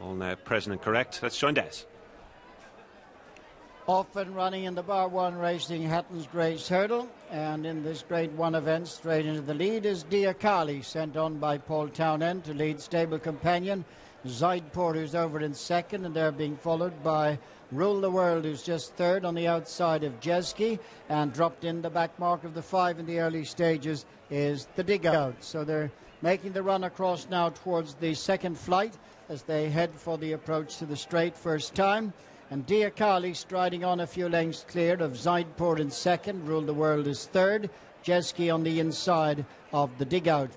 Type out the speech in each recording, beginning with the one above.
All now present and correct. Let's join Des. Off and running in the bar 1 racing Hatton's Grace Hurdle, and in this grade 1 event straight into the lead is Diakali, sent on by Paul Townend to lead stable companion Zaidpour, who's over in second, and they're being followed by Rule the World, who's just third on the outside of Jezki, and dropped in the back mark of the 5 in the early stages is the Dig Out. So they're making the run across now towards the second flight as they head for the approach to the straight first time. And Diakali striding on a few lengths clear of Zaidpour in second. Rule the World is third. Jezki on the inside of the Dig Out.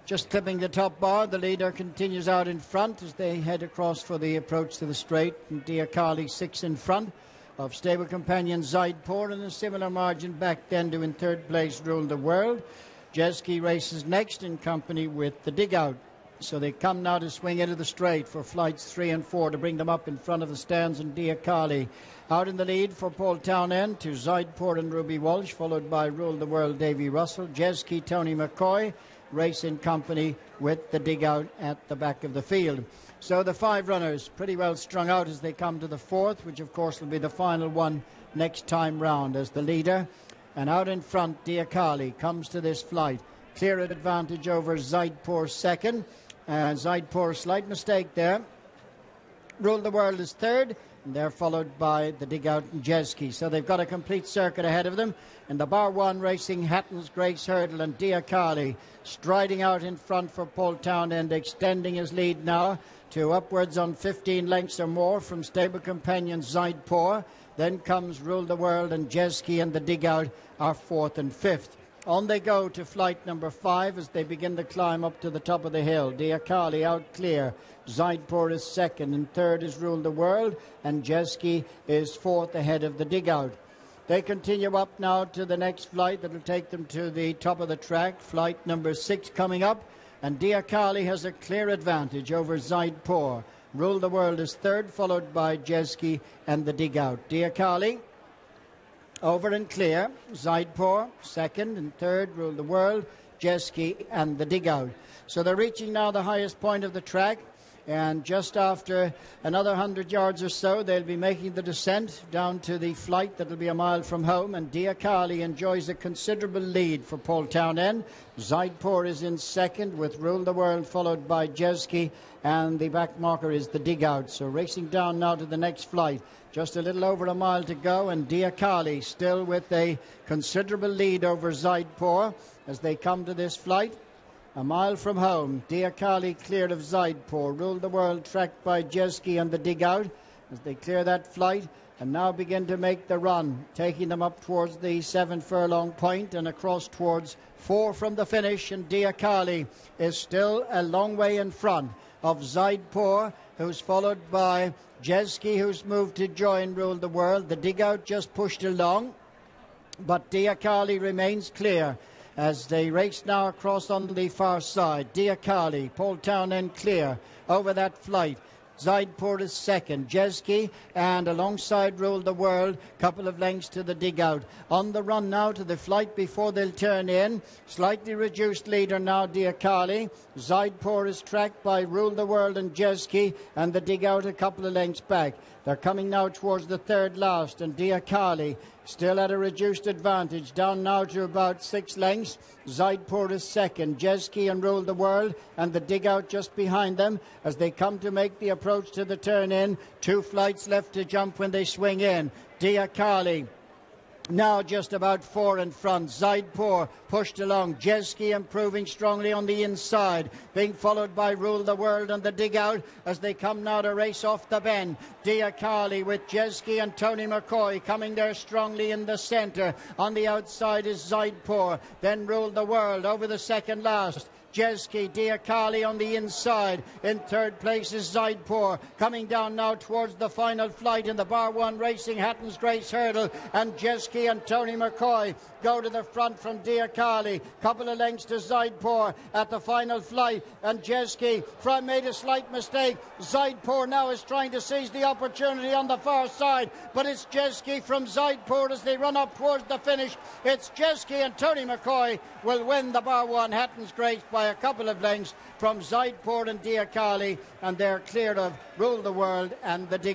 Just clipping the top bar, the leader continues out in front as they head across for the approach to the straight. And Diakali 6 in front of stable companion Zaidpour, and a similar margin back then to in third place Rule the World. Jezki races next in company with the Dig Out. So they come now to swing into the straight for flights 3 and 4 to bring them up in front of the stands, and Diakali out in the lead for Paul Townend to Zaidpour and Ruby Walsh, followed by Rule the World Davy Russell. Jezki, Tony McCoy race in company with the Dig Out at the back of the field. So the 5 runners pretty well strung out as they come to the 4th, which of course will be the final one next time round as the leader. And out in front, Diakali comes to this flight. Clear advantage over Zaidpour second. And Zaidpour, slight mistake there. Rule the World is third, and they're followed by the Dig Out and Jezki. So they've got a complete circuit ahead of them. And the bar 1 racing Hatton's Grace Hurdle, and Diakali striding out in front for Paul Townend, extending his lead now to upwards on 15 lengths or more from stable companion Zaidpour. Then comes Rule the World, and Jezki and the Dig Out are 4th and 5th. On they go to flight number 5 as they begin to climb up to the top of the hill. Diakali out clear. Zaidpour is second, and third is Rule the World, and Jezki is 4th ahead of the Dig Out. They continue up now to the next flight that will take them to the top of the track. Flight number 6 coming up, and Diakali has a clear advantage over Zaidpour. Rule the World is third, followed by Jezki and the Dig Out. Diakali over and clear. Zaidpour second, and third Rule the World, Jezki and the Dig Out. So they're reaching now the highest point of the track, and just after another 100 yards or so they'll be making the descent down to the flight that'll be a mile from home, and Diakali enjoys a considerable lead for Paul Townend. Zaidpour is in second with Rule the World, followed by Jezki, and the back marker is the Dig Out. So racing down now to the next flight. Just a little over a mile to go, and Diakali still with a considerable lead over Zaidpour as they come to this flight. A mile from home, Diakali cleared of Zaidpour. Rule the World tracked by Jezki and the Dig Out as they clear that flight and now begin to make the run, taking them up towards the 7 furlong point and across towards 4 from the finish. And Diakali is still a long way in front of Zaidpour, who's followed by Jezki, who's moved to join Rule the World. The Dig Out just pushed along, but Diakali remains clear as they race now across on the far side. Diakali, Paul Townend clear over that flight. Zaidpour is second. Jezki and alongside Rule the World, couple of lengths to the Dig Out. On the run now to the flight before they'll turn in. Slightly reduced leader now, Diakali. Zaidpour is tracked by Rule the World and Jezki, and the Dig Out a couple of lengths back. They're coming now towards the third last, and Diakali still at a reduced advantage, down now to about 6 lengths. Zaidpour is second. Jezki and Rule the World and the Dig Out just behind them as they come to make the approach to the turn in. 2 flights left to jump when they swing in. Diakali now just about 4 in front. Zaidpour pushed along. Jezki improving strongly on the inside, being followed by Rule the World and the Dig Out as they come now to race off the bend. Diakali with Jezki and Tony McCoy coming there strongly in the centre. On the outside is Zaidpour, then Rule the World over the second last. Jezki, Diakali on the inside. In third place is Zaidpour, coming down now towards the final flight in the bar 1 racing Hatton's Grace Hurdle, and Jezki and Tony McCoy go to the front from Diakali. Couple of lengths to Zaidpour at the final flight, and Jezki made a slight mistake. Zaidpour now is trying to seize the opportunity on the far side, but it's Jezki from Zaidpour as they run up towards the finish. It's Jezki, and Tony McCoy will win the bar 1 Hatton's Grace by by a couple of lengths from Zaidpour and Diakali, and they're clear of Rule the World and the